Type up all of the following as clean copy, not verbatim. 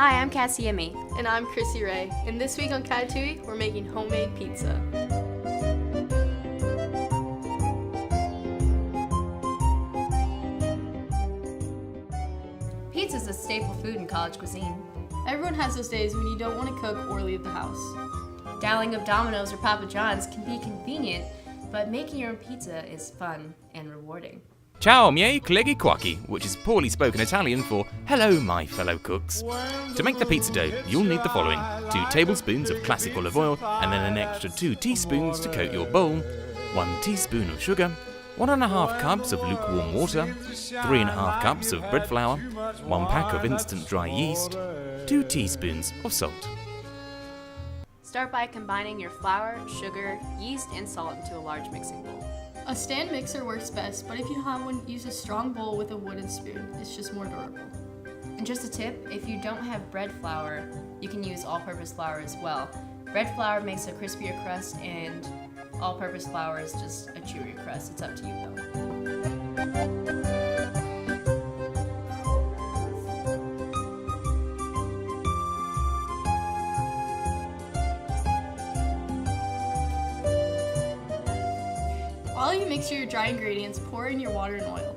Hi, I'm Cassie Emme. And I'm Krissy Ray. And this week on Catatouille, we're making homemade pizza. Pizza is a staple food in college cuisine. Everyone has those days when you don't want to cook or leave the house. Dialing up Domino's or Papa John's can be convenient, but making your own pizza is fun and rewarding. Ciao miei colleghi cuochi, which is poorly spoken Italian for hello my fellow cooks. To make the pizza dough, you'll need the following: 2 tablespoons of classic olive oil, and then an extra 2 teaspoons to coat your bowl, 1 teaspoon of sugar, 1½ cups of lukewarm water, 3½ cups of bread flour, 1 pack of instant dry yeast, 2 teaspoons of salt. Start by combining your flour, sugar, yeast, and salt into a large mixing bowl. A stand mixer works best, but if you don't have one, use a strong bowl with a wooden spoon. It's just more durable. And just a tip, if you don't have bread flour, you can use all-purpose flour as well. Bread flour makes a crispier crust, and all-purpose flour is just a chewier crust. It's up to you though. While you mix your dry ingredients, pour in your water and oil.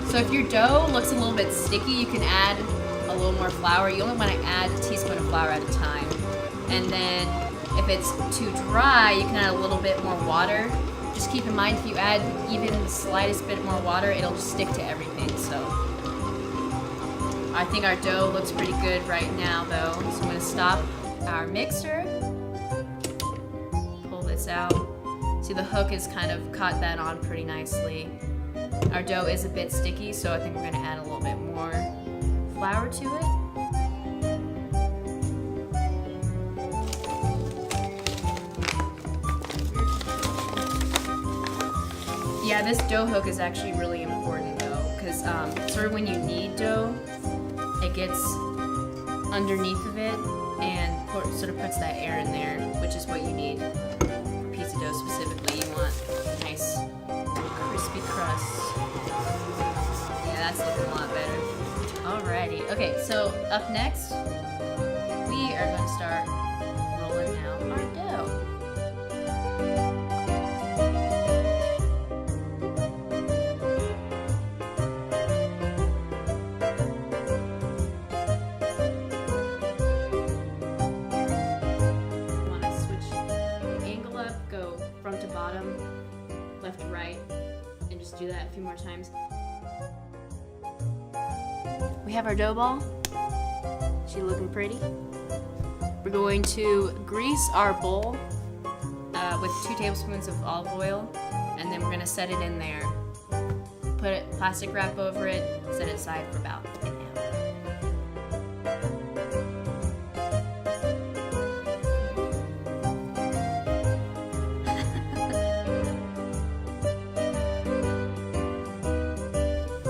So if your dough looks a little bit sticky, you can add a little more flour. You only want to add a teaspoon of flour at a time. And then if it's too dry, you can add a little bit more water. Just keep in mind, if you add even the slightest bit more water, it'll just stick to everything. So I think our dough looks pretty good right now though. So I'm gonna stop our mixer, pull this out. See, the hook is kind of caught that on pretty nicely. Our dough is a bit sticky, so I think we're gonna add a little bit more flour to it. Yeah, this dough hook is actually really important though, because sort of when you knead dough, it gets underneath of it and sort of puts that air in there, which is what you need for pizza dough specifically. You want a nice crispy crust. Yeah, that's looking a lot better. Alrighty. Okay, so up next, we are going to start rolling out our dough. Front to bottom, left to right, and just do that a few more times. We have our dough ball. She's looking pretty. We're going to grease our bowl with 2 tablespoons of olive oil, and then we're going to set it in there. Put a plastic wrap over it, set it aside for about an hour.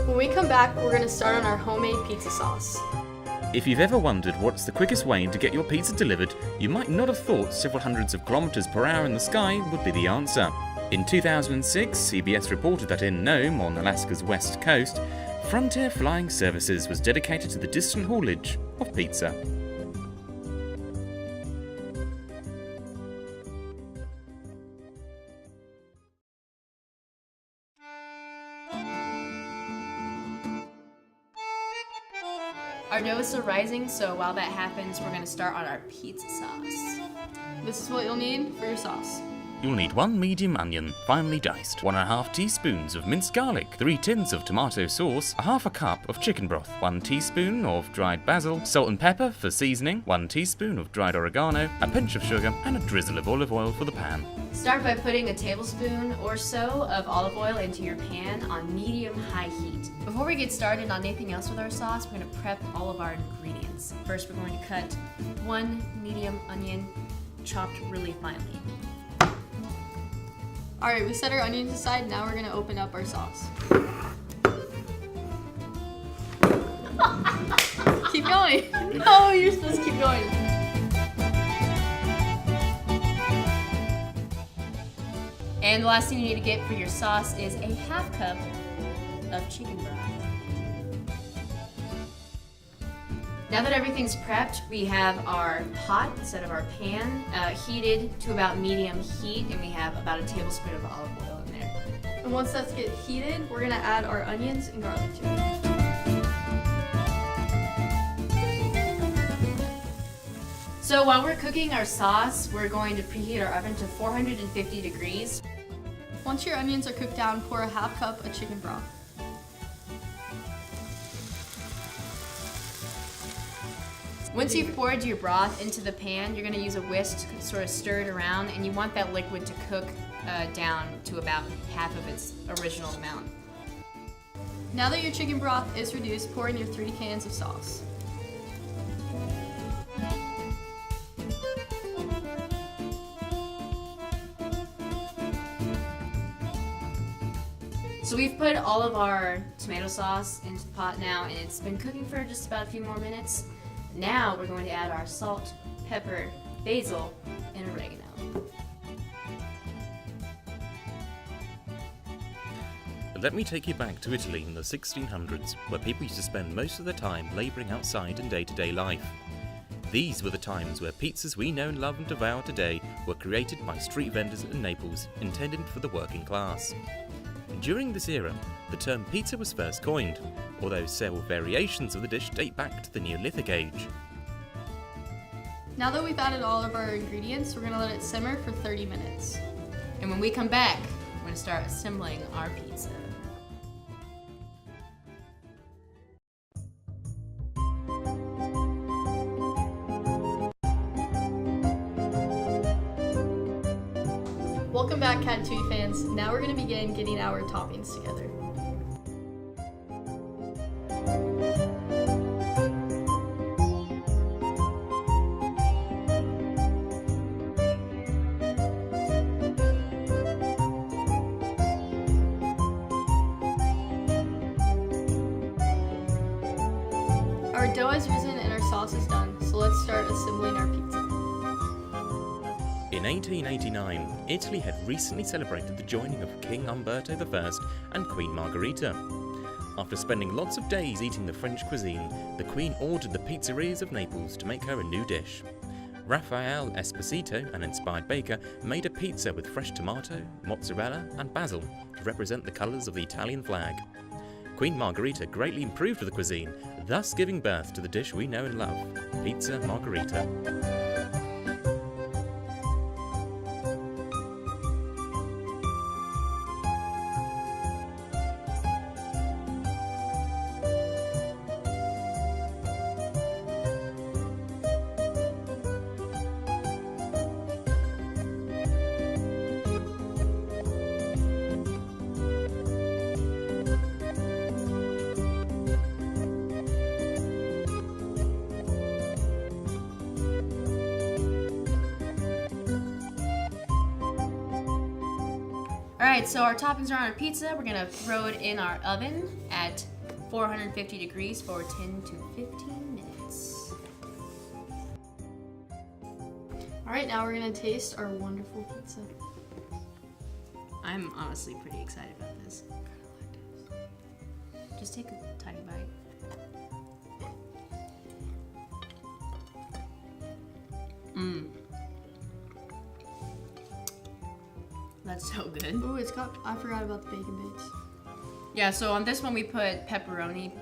When we come back, we're going to start on our homemade pizza sauce. If you've ever wondered what's the quickest way to get your pizza delivered, you might not have thought several hundreds of kilometers per hour in the sky would be the answer. In 2006, CBS reported that in Nome, on Alaska's west coast, Frontier Flying Services was dedicated to the distant haulage of pizza. Our dough is still rising, so while that happens, we're going to start on our pizza sauce. This is what you'll need for your sauce. You'll need 1 medium onion, finely diced, 1½ teaspoons of minced garlic, 3 tins of tomato sauce, ½ cup of chicken broth, 1 teaspoon of dried basil, salt and pepper for seasoning, 1 teaspoon of dried oregano, a pinch of sugar, and a drizzle of olive oil for the pan. Start by putting a tablespoon or so of olive oil into your pan on medium-high heat. Before we get started on anything else with our sauce, we're going to prep all of our ingredients. First, we're going to cut 1 medium onion, chopped really finely. Alright, we set our onions aside, now we're going to open up our sauce. Keep going. No, you're supposed to keep going. And the last thing you need to get for your sauce is a half cup of chicken broth. Now that everything's prepped, we have our pot instead of our pan heated to about medium heat, and we have about a tablespoon of olive oil in there. And once that's get heated, we're gonna add our onions and garlic to it. So while we're cooking our sauce, we're going to preheat our oven to 450 degrees. Once your onions are cooked down, pour a half cup of chicken broth. Once you've poured your broth into the pan, you're gonna use a whisk to sort of stir it around, and you want that liquid to cook down to about half of its original amount. Now that your chicken broth is reduced, pour in your 3 cans of sauce. So we've put all of our tomato sauce into the pot now, and it's been cooking for just about a few more minutes. Now we're going to add our salt, pepper, basil, and oregano. Let me take you back to Italy in the 1600s, where people used to spend most of their time labouring outside in day-to-day life. These were the times where pizzas we know and love and devour today were created by street vendors in Naples, intended for the working class. During this era, the term pizza was first coined, although several variations of the dish date back to the Neolithic age. Now that we've added all of our ingredients, we're gonna let it simmer for 30 minutes. And when we come back, we're going to start assembling our pizza. Welcome back, Catatouille fans. Now we're gonna begin getting our toppings together. Our dough has risen and our sauce is done, so let's start assembling our pizza. In 1889, Italy had recently celebrated the joining of King Umberto I and Queen Margherita. After spending lots of days eating the French cuisine, the Queen ordered the pizzerias of Naples to make her a new dish. Raphael Esposito, an inspired baker, made a pizza with fresh tomato, mozzarella and basil to represent the colours of the Italian flag. Queen Margherita greatly improved the cuisine, thus giving birth to the dish we know and love, Pizza Margherita. Alright, so our toppings are on our pizza. We're gonna throw it in our oven at 450 degrees for 10 to 15 minutes. Alright, now we're gonna taste our wonderful pizza. I'm honestly pretty excited about this. Just take a tiny bite. Mmm. That's so good. Ooh, I forgot about the bacon bits. Yeah, so on this one we put pepperoni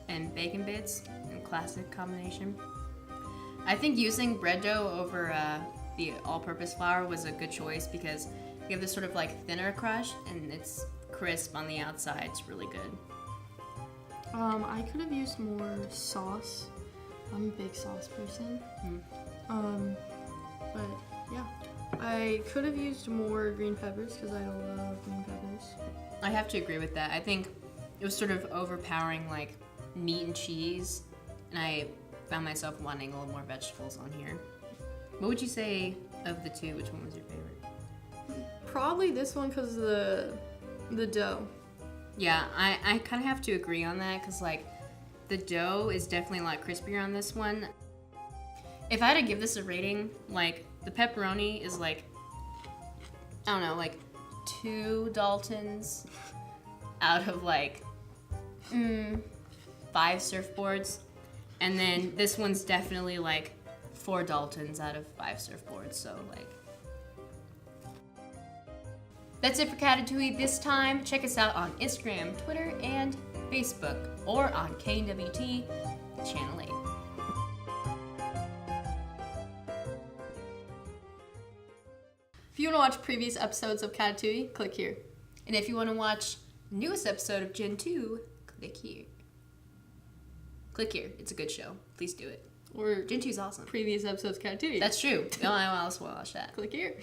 and bacon bits in classic combination. I think using bread dough over the all-purpose flour was a good choice because you have this sort of like thinner crust and it's crisp on the outside. It's really good. I could have used more sauce. I'm a big sauce person. But yeah. I could have used more green peppers because I love green peppers. I have to agree with that. I think it was sort of overpowering like meat and cheese, and I found myself wanting a little more vegetables on here. What would you say of the two? Which one was your favorite? Probably this one because of the dough. Yeah, I kind of have to agree on that because like the dough is definitely a lot crispier on this one. If I had to give this a rating, like the pepperoni is like, I don't know, like 2 Daltons out of like 5 surfboards. And then this one's definitely like 4 Daltons out of 5 surfboards, so like. That's it for Catatouille this time. Check us out on Instagram, Twitter, and Facebook, or on KNWT Channel 8. If you want to watch previous episodes of Catatouille, click here. And if you want to watch the newest episode of Gen 2, click here. Click here. It's a good show. Please do it. Or Gen 2's awesome. previous episodes of Catatouille. That's true. No one else will watch that. Click here.